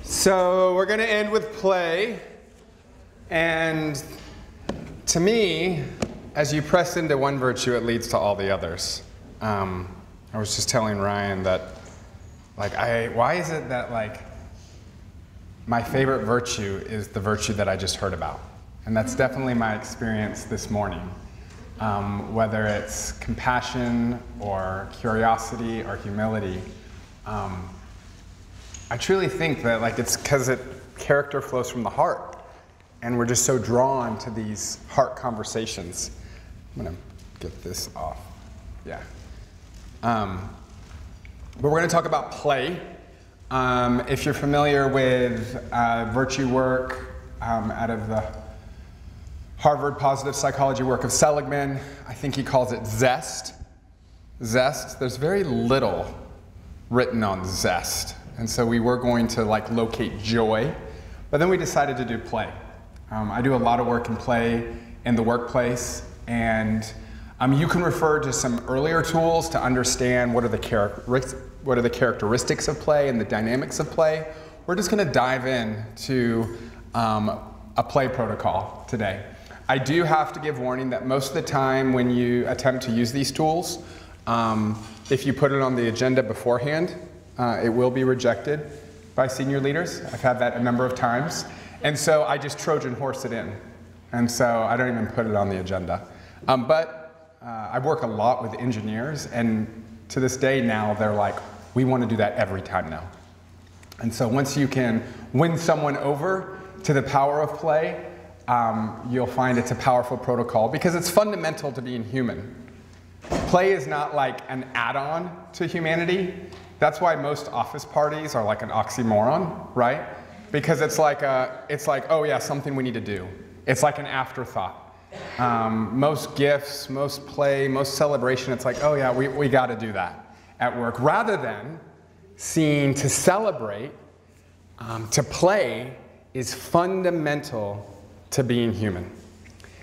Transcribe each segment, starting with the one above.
So we're going to end with play. And to me, as you press into one virtue, it leads to all the others. I was just telling Ryan that, why is it that, my favorite virtue is the virtue that I just heard about? And that's definitely my experience this morning. Whether it's compassion or curiosity or humility, I truly think that it's because character flows from the heart. And we're just so drawn to these heart conversations. I'm going to get this off. Yeah. But we're going to talk about play. If you're familiar with virtue work out of the Harvard positive psychology work of Seligman, I think he calls it zest. Zest. There's very little written on zest. And so we were going to locate joy, but then we decided to do play. I do a lot of work in play in the workplace, and you can refer to some earlier tools to understand what are the characteristics of play and the dynamics of play. We're just going to dive into a play protocol today. I do have to give warning that most of the time when you attempt to use these tools, if you put it on the agenda beforehand, it will be rejected by senior leaders. I've had that a number of times. And so I just Trojan horse it in. And so I don't even put it on the agenda. But I work a lot with engineers, and to this day now, they're like, we want to do that every time now. And so once you can win someone over to the power of play, you'll find it's a powerful protocol because it's fundamental to being human. Play is not like an add-on to humanity. That's why most office parties are like an oxymoron, right? Because it's like, oh yeah, something we need to do. It's like an afterthought. Most gifts, most play, most celebration, it's like, oh yeah, we got to do that at work. Rather than seeing to celebrate, to play is fundamental to being human.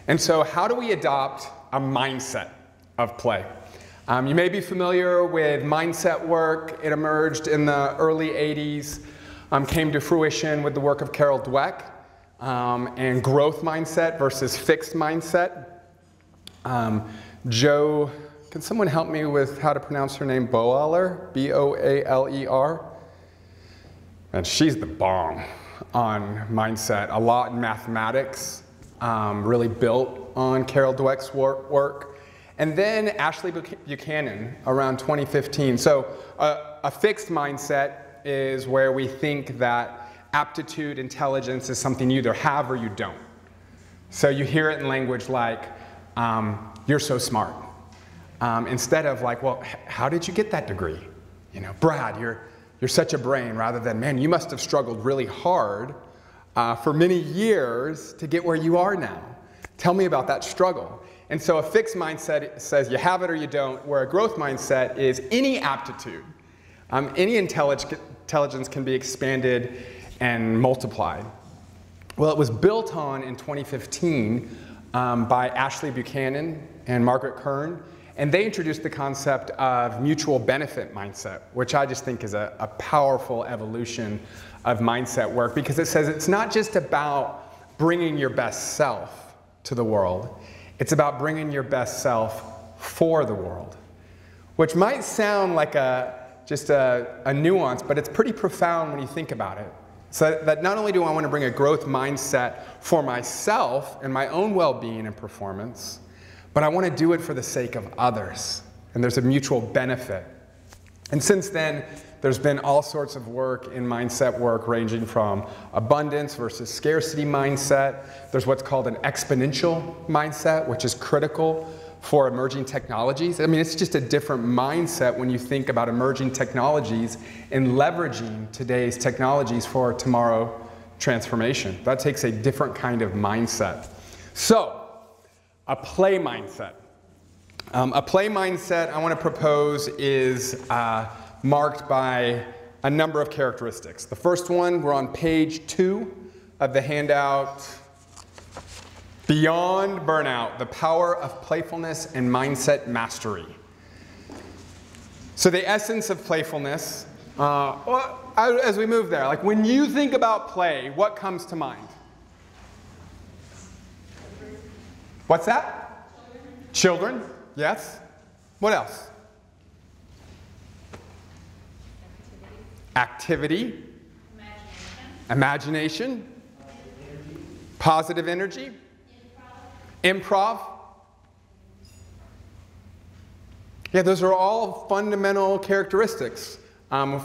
And so how do we adopt a mindset of play? You may be familiar with mindset work. It emerged in the early 80s. Came to fruition with the work of Carol Dweck, and growth mindset versus fixed mindset. Joe, can someone help me with how to pronounce her name? Boaler, B-O-A-L-E-R. And she's the bomb on mindset. A lot in mathematics, really built on Carol Dweck's work. And then Ashley Buchanan around 2015. So a fixed mindset is where we think that aptitude, intelligence is something you either have or you don't. So you hear it in language like, you're so smart. Instead of well, how did you get that degree? Brad, you're such a brain, rather than, man, you must have struggled really hard for many years to get where you are now. Tell me about that struggle. And so a fixed mindset says you have it or you don't, where a growth mindset is any aptitude, any intelligence can be expanded and multiplied. Well, it was built on in 2015 by Ashley Buchanan and Margaret Kern, and they introduced the concept of mutual benefit mindset, which I just think is a powerful evolution of mindset work, because it says it's not just about bringing your best self to the world, it's about bringing your best self for the world, which might sound like just a nuance, but it's pretty profound when you think about it. So that not only do I want to bring a growth mindset for myself and my own well-being and performance, but I want to do it for the sake of others. And there's a mutual benefit. And since then, there's been all sorts of work in mindset work ranging from abundance versus scarcity mindset. There's what's called an exponential mindset, which is critical for emerging technologies. I mean, it's just a different mindset when you think about emerging technologies and leveraging today's technologies for tomorrow transformation. That takes a different kind of mindset. So, a play mindset. A play mindset I want to propose is marked by a number of characteristics. The first one, we're on page 2 of the handout. Beyond Burnout, the power of playfulness and mindset mastery. So the essence of playfulness As we move there, like when you think about play, what comes to mind? What's that? Children, yes. What else? Activity. Imagination. Positive energy. Improv. Yeah, those are all fundamental characteristics.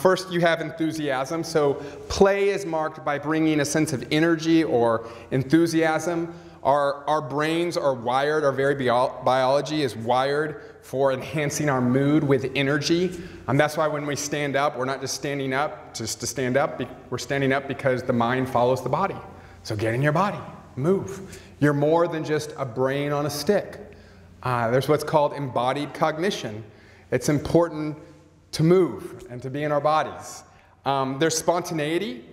First, you have enthusiasm. So play is marked by bringing a sense of energy or enthusiasm. Our brains are wired, our very biology is wired for enhancing our mood with energy. That's why when we stand up, we're not just standing up just to stand up. We're standing up because the mind follows the body. So get in your body, move. You're more than just a brain on a stick. There's what's called embodied cognition. It's important to move and to be in our bodies. There's spontaneity.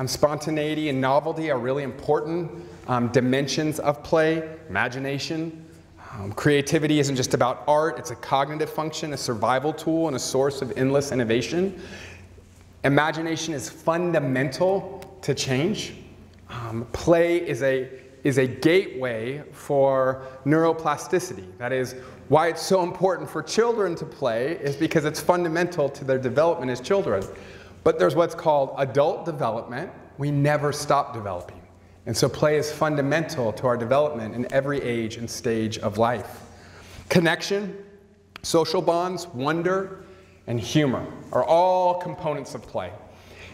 Spontaneity and novelty are really important dimensions of play. Imagination. Creativity isn't just about art. It's a cognitive function, a survival tool, and a source of endless innovation. Imagination is fundamental to change. Play is a gateway for neuroplasticity. That is, why it's so important for children to play is because it's fundamental to their development as children. But there's what's called adult development. We never stop developing. And so play is fundamental to our development in every age and stage of life. Connection, social bonds, wonder, and humor are all components of play.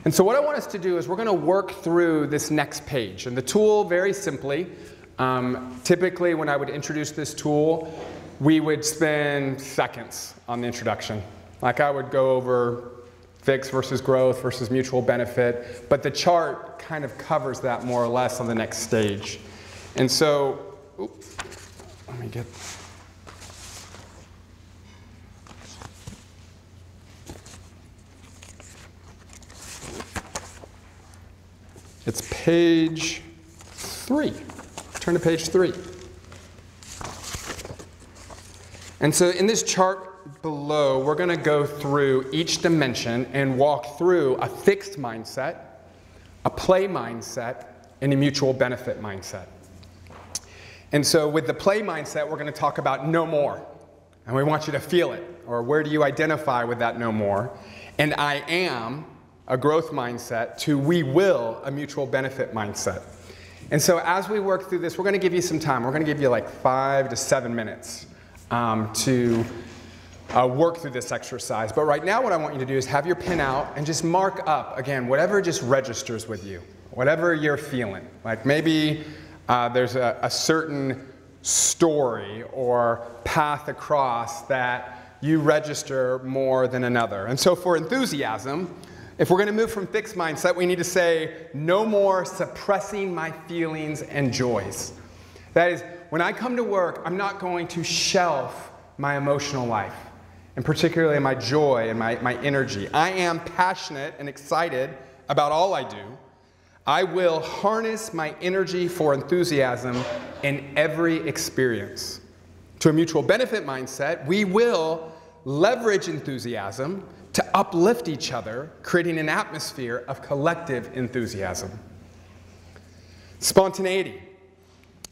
And so what I want us to do is we're going to work through this next page. And the tool, very simply, typically when I would introduce this tool, we would spend seconds on the introduction. Like I would go over fix versus growth versus mutual benefit, but the chart kind of covers that more or less on the next stage. And so, let me get... It's page 3. Turn to page 3. And so in this chart below, we're going to go through each dimension and walk through a fixed mindset, a play mindset, and a mutual benefit mindset. And so with the play mindset, we're going to talk about no more. And we want you to feel it. Or where do you identify with that no more? And I am, a growth mindset, to we will, a mutual benefit mindset. And so as we work through this, we're going to give you some time. We're going to give you like 5 to 7 minutes to work through this exercise. But right now what I want you to do is have your pen out and just mark up, again, whatever just registers with you, whatever you're feeling. Like maybe there's a certain story or path across that you register more than another. And so for enthusiasm, if we're going to move from fixed mindset, we need to say, no more suppressing my feelings and joys. That is, when I come to work, I'm not going to shelf my emotional life, and particularly my joy and my energy. I am passionate and excited about all I do. I will harness my energy for enthusiasm in every experience. To a mutual benefit mindset, we will leverage enthusiasm to uplift each other, creating an atmosphere of collective enthusiasm. Spontaneity.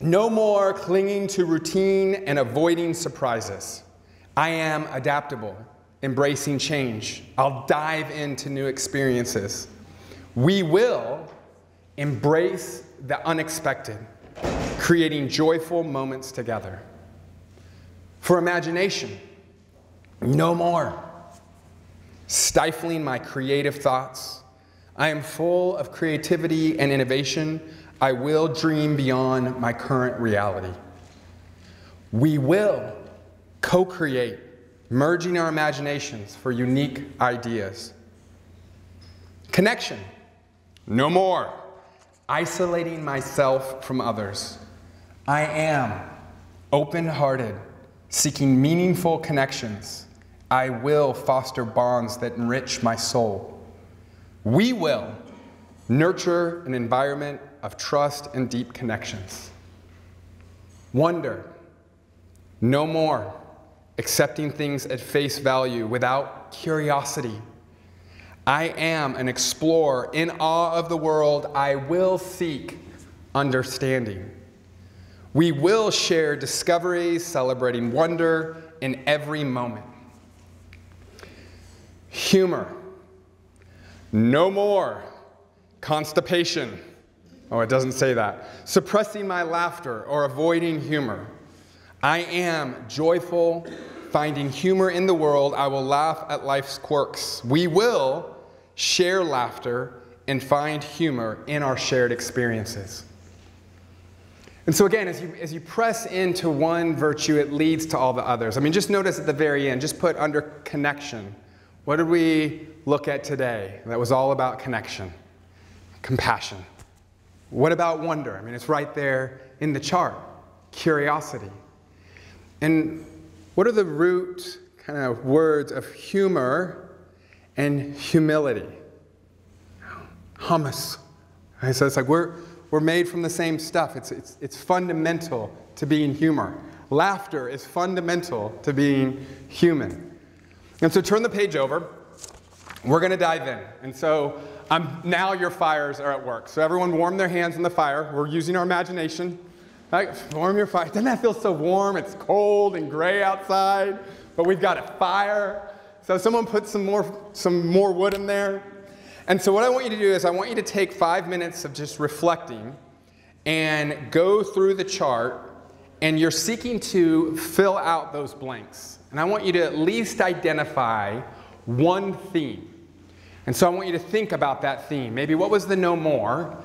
No more clinging to routine and avoiding surprises. I am adaptable, embracing change. I'll dive into new experiences. We will embrace the unexpected, creating joyful moments together. For imagination, no more stifling my creative thoughts. I am full of creativity and innovation. I will dream beyond my current reality. We will co-create, merging our imaginations for unique ideas. Connection, no more isolating myself from others. I am open-hearted, seeking meaningful connections. I will foster bonds that enrich my soul. We will nurture an environment of trust and deep connections. Wonder, no more accepting things at face value without curiosity. I am an explorer in awe of the world. I will seek understanding. We will share discoveries, celebrating wonder in every moment. Humor. No more constipation. Oh, it doesn't say that. Suppressing my laughter or avoiding humor. I am joyful, finding humor in the world. I will laugh at life's quirks. We will share laughter and find humor in our shared experiences. And so again, as you press into one virtue, it leads to all the others. I mean, just notice at the very end, just put under connection. What did we look at today? That was all about connection, compassion. What about wonder? I mean, it's right there in the chart. Curiosity. And what are the root kind of words of humor and humility? Hummus. Right? So it's like we're made from the same stuff. It's fundamental to being humor. Laughter is fundamental to being human. And so turn the page over. We're going to dive in. And so now your fires are at work. So everyone warm their hands in the fire. We're using our imagination. Right? Warm your fire. Doesn't that feel so warm? It's cold and gray outside, but we've got a fire. So someone put some more wood in there. And so what I want you to do is I want you to take 5 minutes of just reflecting and go through the chart, and you're seeking to fill out those blanks. And I want you to at least identify one theme. And so I want you to think about that theme. Maybe what was the no more,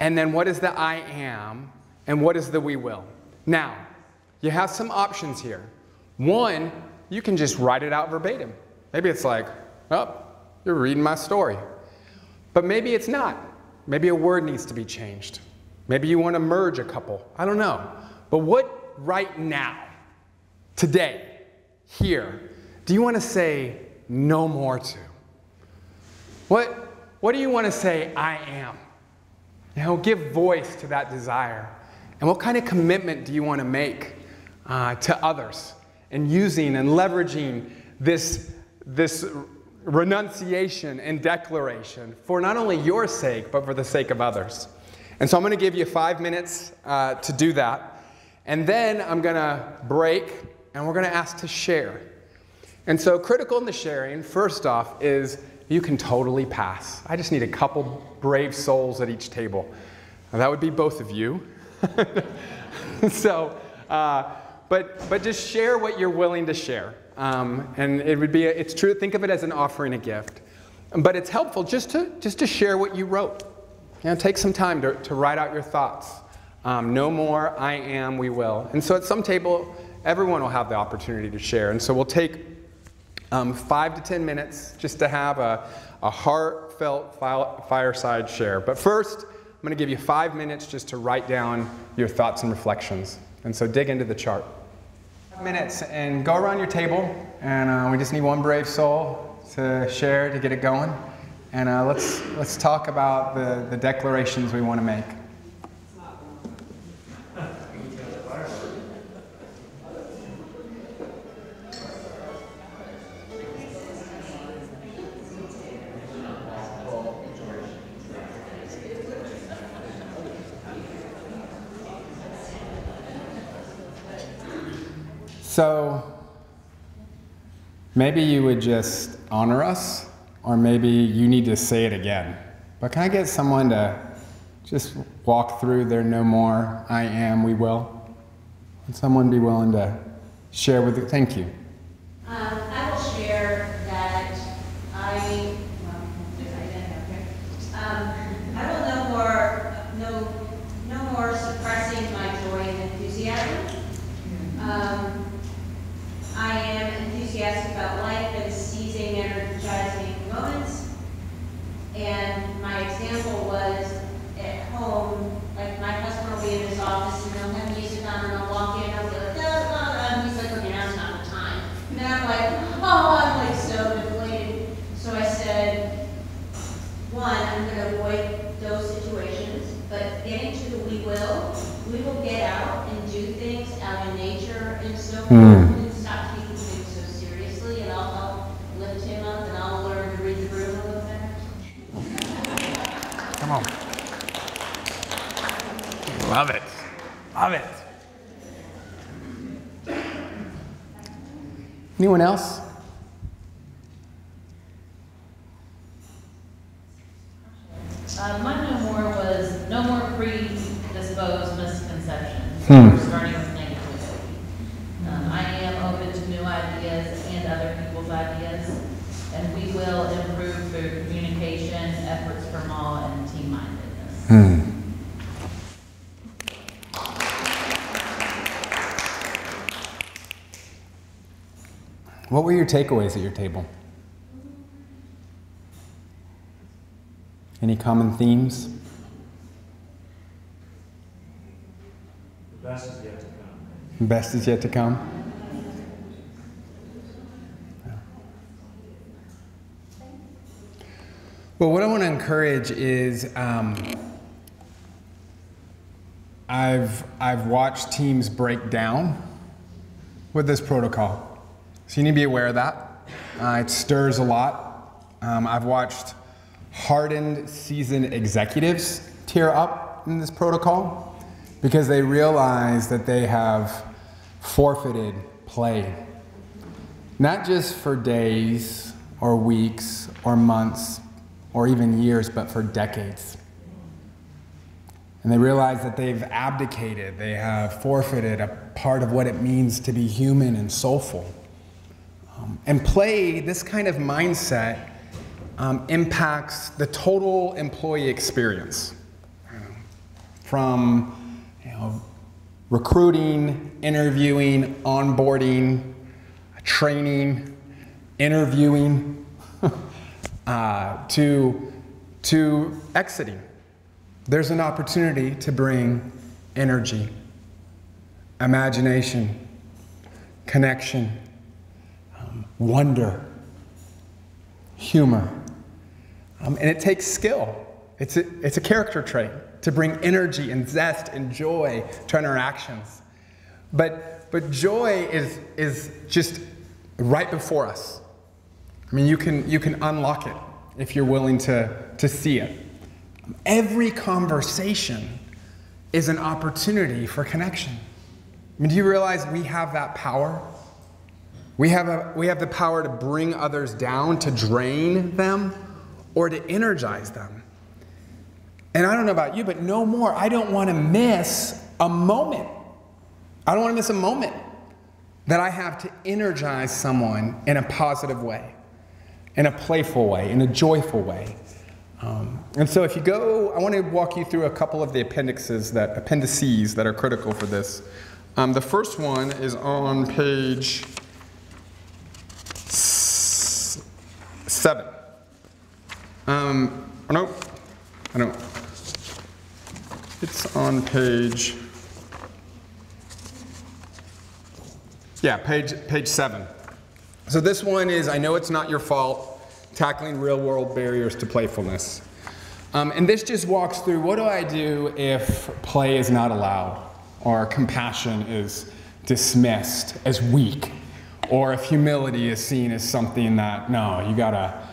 and then what is the I am, and what is the we will. Now, you have some options here. One, you can just write it out verbatim. Maybe it's like, oh, you're reading my story. But maybe it's not. Maybe a word needs to be changed. Maybe you want to merge a couple. I don't know. But what right now, today, here, do you want to say no more to? What do you want to say I am? You know, give voice to that desire. And what kind of commitment do you want to make to others? And using and leveraging this renunciation and declaration for not only your sake, but for the sake of others. And so I'm going to give you 5 minutes to do that. And then I'm going to break, and we're going to ask to share. And so critical in the sharing, first off, is you can totally pass. I just need a couple brave souls at each table. And that would be both of you. So, but just share what you're willing to share. And it would be, it's true, think of it as an offering, a gift. But it's helpful just to share what you wrote. You know, take some time to write out your thoughts. No more, I am, we will. And so at some table, everyone will have the opportunity to share. And so we'll take 5 to 10 minutes just to have a heartfelt fireside share. But first, I'm going to give you 5 minutes just to write down your thoughts and reflections. And so dig into the chart. 5 minutes and go around your table, and we just need one brave soul to share to get it going. And let's talk about the declarations we want to make. So maybe you would just honor us, or maybe you need to say it again. But can I get someone to just walk through their no more, I am, we will? Would someone be willing to share with you? Thank you. I will share that I will no more suppressing my joy and enthusiasm. I am enthusiastic about life and seizing energizing moments. And my example was at home, like my husband will be in his office and he'll have music on and I'll walk in and I'll be like, da, da, da, and he's like, okay, now's not the time. And then I'm like, oh, I'm like so deflated. So I said, one, I'm going to avoid those situations, but getting to the we will get out and do things out in nature and so forth, and stop taking things so seriously, and I'll help lift him up, and I'll learn to read the room a little bit on. Love it. Love it. Anyone else? My no more was no more predisposed misconceptions. We're starting with negativity. I am open to new ideas and other people's ideas, and we will improve through communication, efforts from all, and team-mindedness. What were your takeaways at your table? Any common themes? The best is yet to come. The best is yet to come. Well, what I want to encourage is I've watched teams break down with this protocol. So you need to be aware of that. It stirs a lot. I've watched hardened, seasoned executives tear up in this protocol because they realize that they have forfeited play. Not just for days or weeks or months or even years, but for decades. And they realize that they've abdicated, they have forfeited a part of what it means to be human and soulful. And play, this kind of mindset, impacts the total employee experience. From recruiting, interviewing, onboarding, training, interviewing, to exiting. There's an opportunity to bring energy, imagination, connection, wonder, humor. And it takes skill. It's a character trait to bring energy and zest and joy to interactions. But joy is just right before us. I mean, you can unlock it if you're willing to see it. Every conversation is an opportunity for connection. I mean, do you realize we have that power? We have the power to bring others down, to drain them, or to energize them. And I don't know about you, but no more. I don't want to miss a moment. I don't want to miss a moment that I have to energize someone in a positive way, in a playful way, in a joyful way. And so if you go, I want to walk you through a couple of the appendices that are critical for this. The first one is on page 7. No, I don't. It's on page, page 7. So this one is, I know it's not your fault, tackling real-world barriers to playfulness. And this just walks through, what do I do if play is not allowed, or compassion is dismissed as weak, or if humility is seen as something that, no, you gotta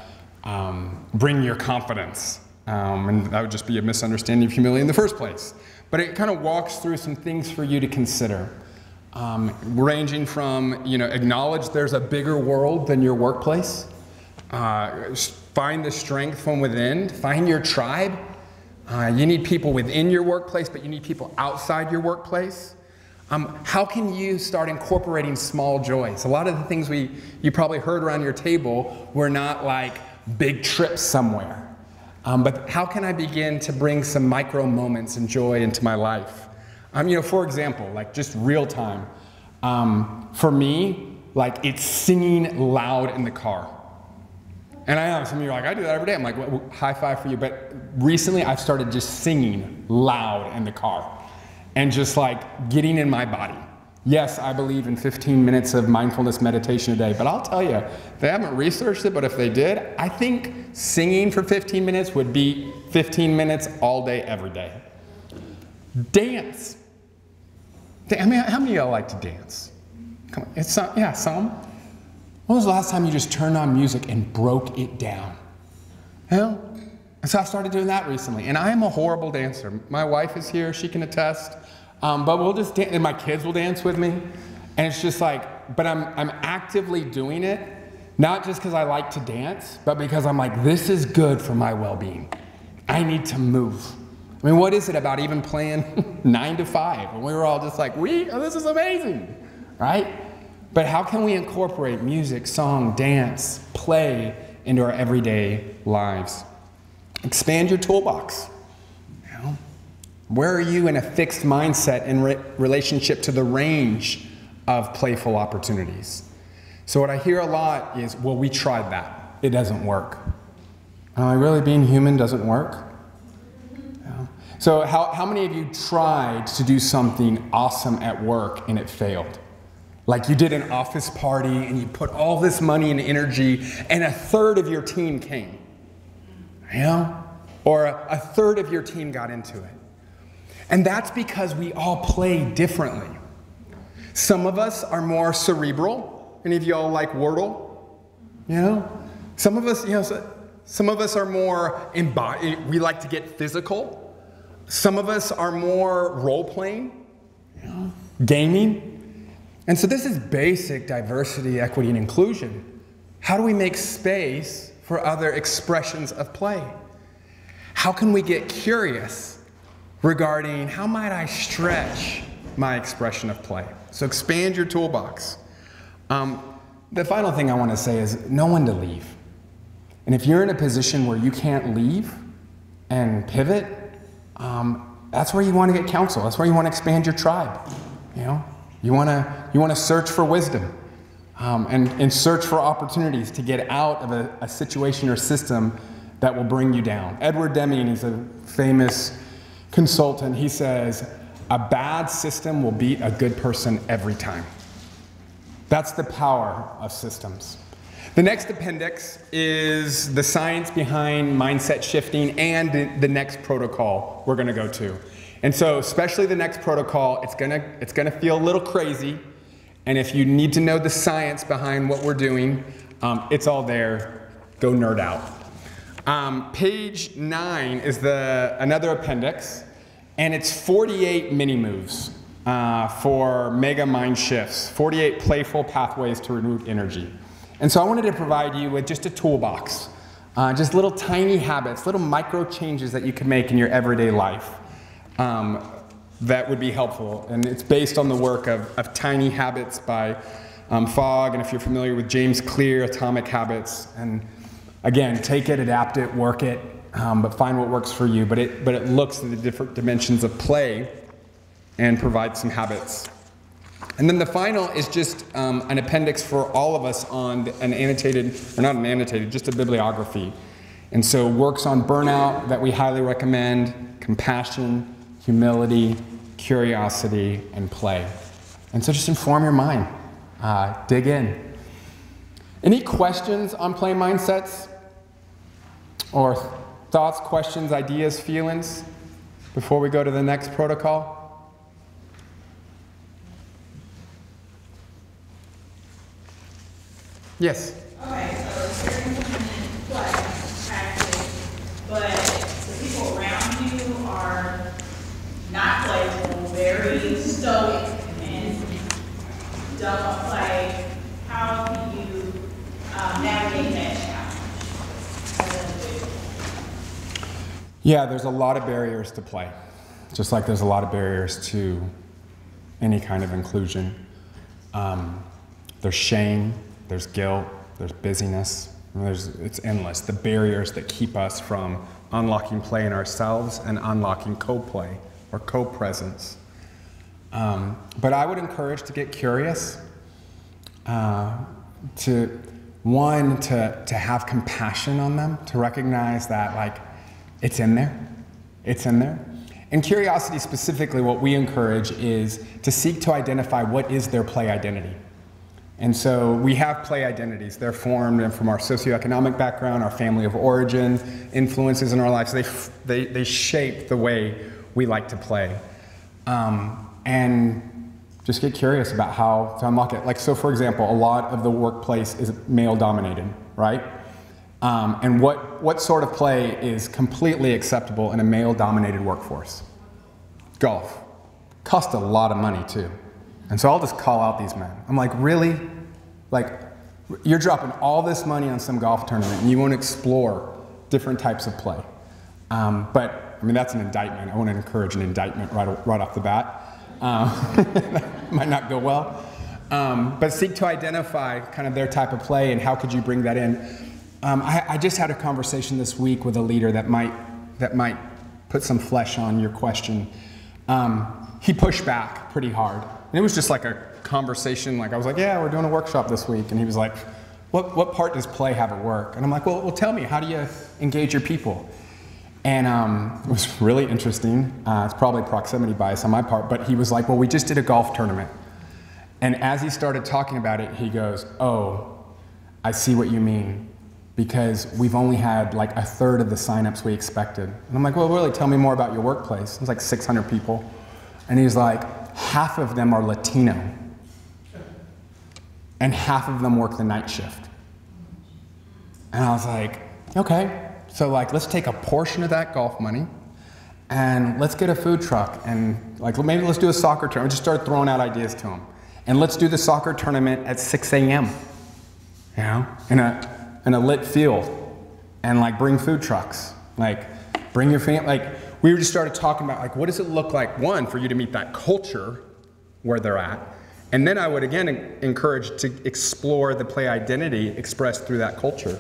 bring your confidence. And that would just be a misunderstanding of humility in the first place. But it kind of walks through some things for you to consider. Ranging from, acknowledge there's a bigger world than your workplace. Find the strength from within. Find your tribe. You need people within your workplace, but you need people outside your workplace. How can you start incorporating small joys? A lot of the things you probably heard around your table were not like big trips somewhere. But how can I begin to bring some micro moments and joy into my life? For example, like just real time. For me, like it's singing loud in the car. And I know some of you are like, I do that every day. I'm like, well, high five for you. But recently I've started just singing loud in the car and just like getting in my body. Yes, I believe in 15 minutes of mindfulness meditation a day, but I'll tell you, they haven't researched it, but if they did, I think singing for 15 minutes would be 15 minutes all day, every day. Dance. I mean, how many of y'all like to dance? Come on, some. When was the last time you just turned on music and broke it down? And so I started doing that recently. And I am a horrible dancer. My wife is here, she can attest. But we'll just dance, and my kids will dance with me. And it's just like, but I'm actively doing it, not just because I like to dance, but because I'm like, this is good for my well-being. I need to move. I mean, what is it about even playing 9 to 5? And we were all just like, this is amazing, right? But how can we incorporate music, song, dance, play into our everyday lives? Expand your toolbox. You know? Where are you in a fixed mindset in relationship to the range of playful opportunities? So what I hear a lot is, well, we tried that. It doesn't work. Really, being human doesn't work? Yeah. So how many of you tried to do something awesome at work and it failed? Like you did an office party and you put all this money and energy and a third of your team came, you know? Or a third of your team got into it. And that's because we all play differently. Some of us are more cerebral. Any of y'all like Wordle? You know? Some of us, some of us are more embodied. We like to get physical. Some of us are more role-playing, gaming. And so this is basic diversity, equity, and inclusion. How do we make space for other expressions of play? How can we get curious regarding how might I stretch my expression of play? So expand your toolbox. The final thing I want to say is know when to leave. And if you're in a position where you can't leave and pivot, that's where you want to get counsel. That's where you want to expand your tribe. You want to search for wisdom and search for opportunities to get out of a situation or system that will bring you down. Edward Deming is a famous consultant. He says, a bad system will beat a good person every time. That's the power of systems. The next appendix is the science behind mindset shifting and the next protocol we're going to go to. And so especially the next protocol, it's gonna feel a little crazy. And if you need to know the science behind what we're doing, it's all there. Go nerd out. Page 9 is another appendix, and it's 48 mini moves for mega mind shifts, 48 playful pathways to renewed energy. And so I wanted to provide you with just a toolbox, just little tiny habits, little micro changes that you can make in your everyday life. That would be helpful, and it's based on the work of Tiny Habits by Fogg, and if you're familiar with James Clear, Atomic Habits, and again, take it, adapt it, work it, but find what works for you, but it looks at the different dimensions of play and provides some habits. And then the final is just an appendix for all of us on an annotated, or not an annotated, just a bibliography. And so works on burnout that we highly recommend, compassion, humility, curiosity, and play. And so just inform your mind. Dig in. Any questions on play mindsets? Or thoughts, questions, ideas, feelings before we go to the next protocol? Yes? Okay, so you're implementing play practice, but the people around you are not playful, very stoic, and don't play. How do you navigate that challenge? Yeah, there's a lot of barriers to play, just like there's a lot of barriers to any kind of inclusion. There's shame, there's guilt, there's busyness, it's endless. The barriers that keep us from unlocking play in ourselves and unlocking co-play or co-presence. But I would encourage to get curious, to have compassion on them, to recognize that like it's in there, it's in there. And curiosity specifically, what we encourage is to seek to identify what is their play identity. And so we have play identities. They're formed from our socioeconomic background, our family of origin, influences in our lives. They shape the way we like to play. And just get curious about how to unlock it. Like, so for example, a lot of the workplace is male dominated, right? And what sort of play is completely acceptable in a male-dominated workforce? Golf. Costs a lot of money, too. And so I'll just call out these men. I'm like, really? Like, you're dropping all this money on some golf tournament and you won't explore different types of play. But, I mean, that's an indictment. I want to encourage an indictment right off the bat. That might not go well. But seek to identify kind of their type of play and how could you bring that in. I just had a conversation this week with a leader that might put some flesh on your question. He pushed back pretty hard. And it was just like a conversation, like I was like, yeah, we're doing a workshop this week. And he was like, what part does play have at work? And I'm like, well, tell me, how do you engage your people? And it was really interesting. It's probably proximity bias on my part, but he was like, well, we just did a golf tournament. And as he started talking about it, he goes, oh, I see what you mean. Because we've only had like a third of the signups we expected. And I'm like, well, really, tell me more about your workplace. It's like 600 people. And he's like, half of them are Latino. And half of them work the night shift. And I was like, okay. So like, let's take a portion of that golf money and let's get a food truck and like, maybe let's do a soccer tournament. Just start throwing out ideas to them. And let's do the soccer tournament at 6 a.m., you know, in a lit field, and like bring food trucks, like bring your family, like we just started talking about like what does it look like, one, for you to meet that culture where they're at, and then I would again encourage to explore the play identity expressed through that culture.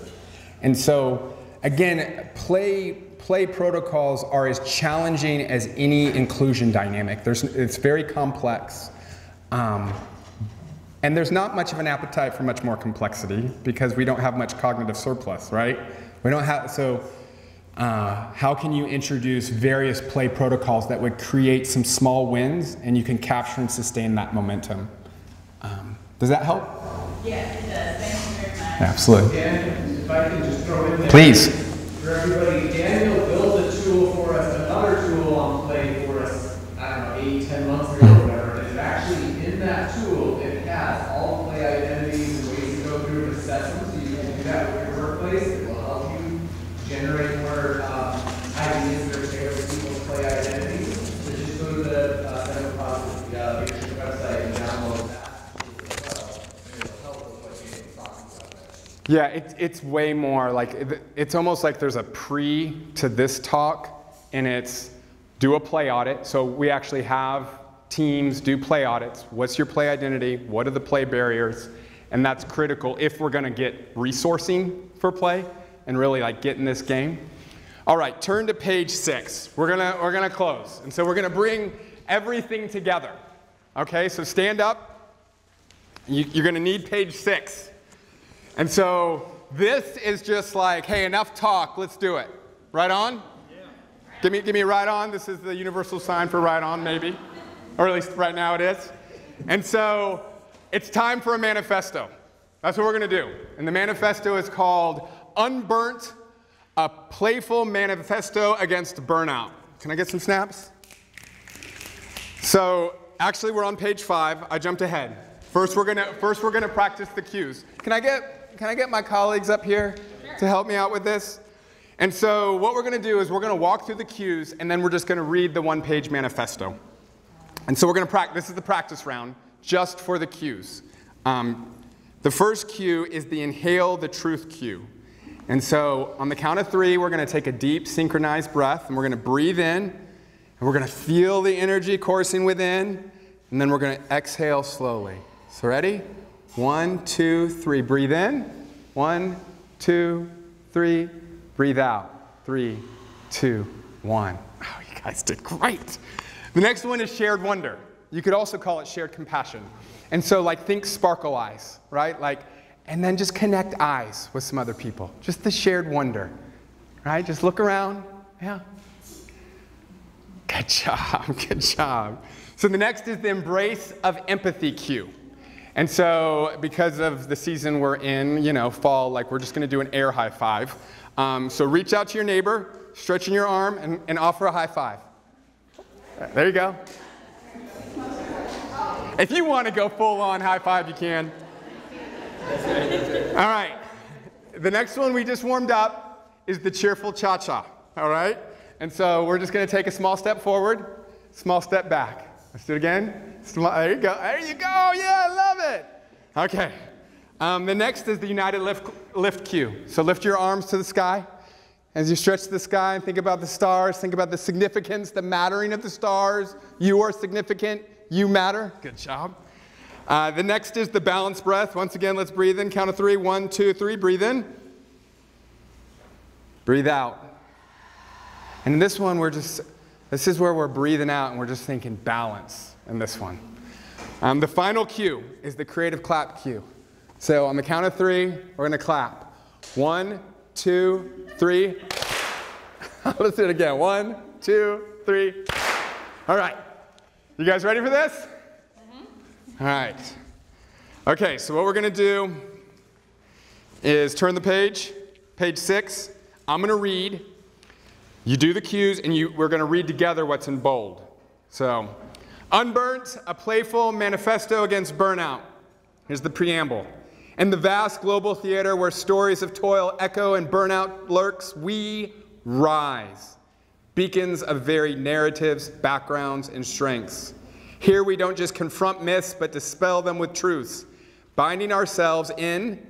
And so again, play protocols are as challenging as any inclusion dynamic. It's very complex. And there's not much of an appetite for much more complexity because we don't have much cognitive surplus, right? We don't have, so how can you introduce various play protocols that would create some small wins and you can capture and sustain that momentum? Does that help? Yeah, it does. Thank you very much. Absolutely. Dan, if I can just throw in there. Please. For everybody, Daniel built a tool for us, another tool on play for us, I don't know, 8, 10 months ago or whatever. And actually in that tool, it has all play identities and ways to go through an assessment. So you can do that with your workplace. It will help you generate more ideas that are tailored to people's play identities. So just go to the Center for Positive website and download that. Yeah, it's way more like, it's almost like there's a pre to this talk, and it's do a play audit. So we actually have teams do play audits. What's your play identity? What are the play barriers? And that's critical if we're gonna get resourcing for play and really like get in this game. All right, turn to page 6. We're gonna close. And so we're gonna bring everything together. Okay, so stand up. You're gonna need page 6. And so this is just like, hey, enough talk, let's do it. Right on? Yeah. Give me right on. This is the universal sign for right on, maybe. Or at least right now it is. And so it's time for a manifesto. That's what we're going to do. And the manifesto is called Unburnt, a Playful Manifesto Against Burnout. Can I get some snaps? So actually we're on page 5. I jumped ahead. First we're gonna practice the cues. Can I get my colleagues up here to help me out with this? And so what we're gonna do is we're gonna walk through the cues and then we're just gonna read the one-page manifesto. And so we're gonna practice, this is the practice round, just for the cues. The first cue is the inhale the truth cue. And so on the count of 3, we're gonna take a deep synchronized breath and we're gonna breathe in and we're gonna feel the energy coursing within, and then we're gonna exhale slowly. So ready? 1, 2, 3, breathe in. 1, 2, 3, breathe out. 3, 2, 1. Oh, you guys did great. The next one is shared wonder. You could also call it shared compassion. And so like think sparkle eyes, right? Like, and then just connect eyes with some other people. Just the shared wonder, right? Just look around, yeah. Good job, good job. So the next is the embrace of empathy cue. And so because of the season we're in, you know, fall, like we're just gonna do an air high five. So reach out to your neighbor, stretching your arm, and offer a high five. There you go. If you want to go full on high five, you can. All right. The next one we just warmed up is the cheerful cha-cha, all right? And so we're just going to take a small step forward, small step back. Let's do it again. There you go. There you go. Yeah, I love it. Okay. The next is the United Lift cue. So lift your arms to the sky. As you stretch to the sky and think about the stars, think about the significance, the mattering of the stars. You are significant. You matter. Good job. The next is the balanced breath. Once again, let's breathe in. Count of 3. 1, 2, 3. Breathe in. Breathe out. And in this one, this is where we're breathing out and we're just thinking balance in this one. The final cue is the creative clap cue. So on the count of 3, we're going to clap. 1, 2, 3. Let's do it again. 1, 2, 3. All right. You guys ready for this? All right. Okay, so what we're going to do is turn the page, page 6. I'm going to read. You do the cues, and we're going to read together what's in bold. So, Unburnt, a playful manifesto against burnout. Here's the preamble. In the vast global theater where stories of toil echo and burnout lurks, we rise. Beacons of varied narratives, backgrounds, and strengths. Here we don't just confront myths, but dispel them with truths, binding ourselves in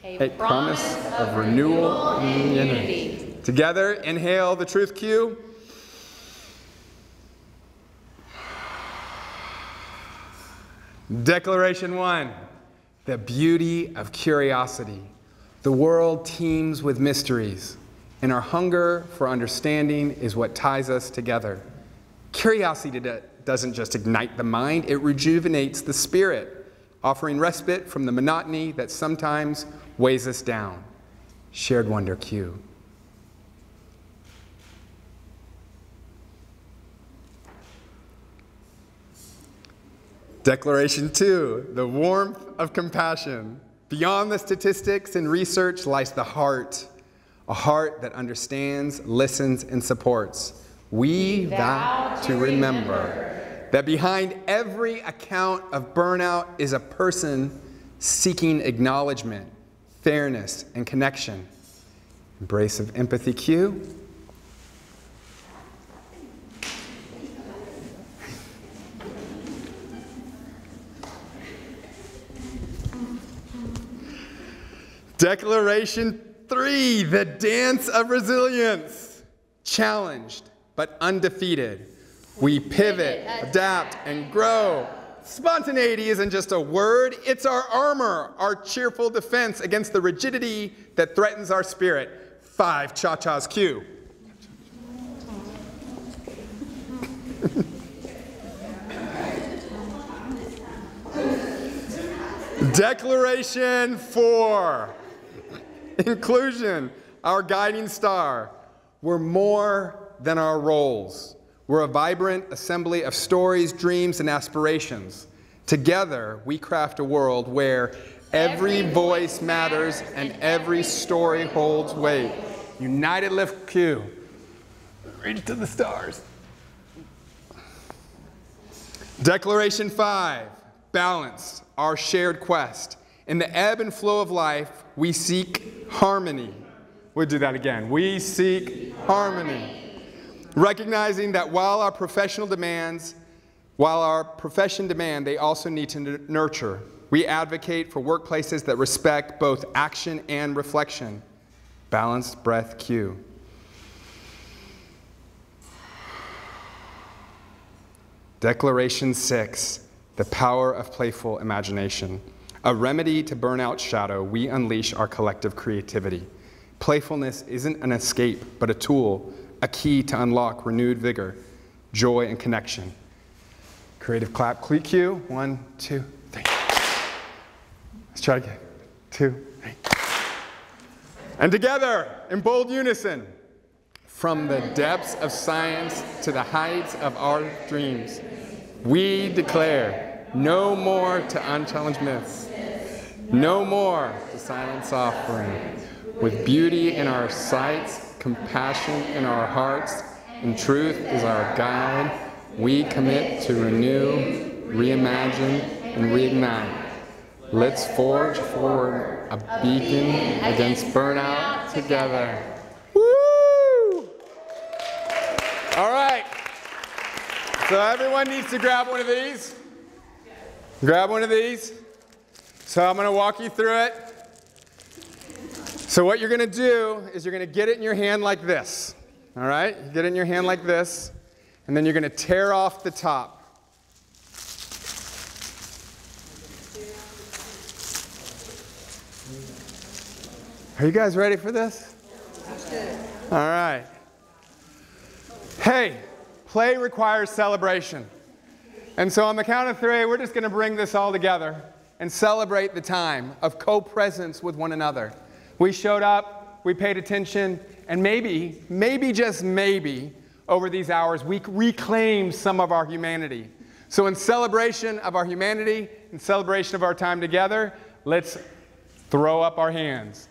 a promise of renewal and unity. Together, inhale the truth cue. Declaration 1, the beauty of curiosity. The world teems with mysteries, and our hunger for understanding is what ties us together. Curiosity doesn't just ignite the mind, it rejuvenates the spirit, offering respite from the monotony that sometimes weighs us down. Shared wonder cue. Declaration 2, the warmth of compassion. Beyond the statistics and research lies the heart, a heart that understands, listens, and supports. We vow to remember that behind every account of burnout is a person seeking acknowledgement, fairness, and connection. Embrace of empathy cue. Declaration 3, the dance of resilience. Challenged, but undefeated. We pivot, adapt, and grow. Spontaneity isn't just a word, it's our armor, our cheerful defense against the rigidity that threatens our spirit. 5 cha-chas cue. Declaration 4. Inclusion, our guiding star. We're more than our roles. We're a vibrant assembly of stories, dreams, and aspirations. Together, we craft a world where every voice matters and every story holds weight. United Lift cue. Reach to the stars. Declaration 5. Balance, our shared quest. In the ebb and flow of life, we seek harmony. We'll do that again. We seek harmony. Recognizing that while our profession demand, they also need to nurture. We advocate for workplaces that respect both action and reflection. Balanced breath cue. Declaration 6, the power of playful imagination. A remedy to burnout shadow, we unleash our collective creativity. Playfulness isn't an escape, but a tool, a key to unlock renewed vigor, joy, and connection. Creative clap cue. 1, 2, 3. Let's try again. 2, 3. And together, in bold unison, from the depths of science to the heights of our dreams, we declare no more to unchallenged myths. No more to silent suffering. With beauty in our sights, compassion in our hearts, and truth is our guide, we commit to renew, reimagine, and reignite. Let's forge forward a beacon against burnout together. Woo! All right. So everyone needs to grab one of these. Grab one of these. So I'm going to walk you through it. So what you're going to do is you're going to get it in your hand like this. All right? You get it in your hand like this. And then you're going to tear off the top. Are you guys ready for this? All right. Hey, play requires celebration. And so on the count of 3, we're just going to bring this all together and celebrate the time of co-presence with one another. We showed up, we paid attention, and maybe just maybe, over these hours, we reclaimed some of our humanity. So in celebration of our humanity, in celebration of our time together, let's throw up our hands.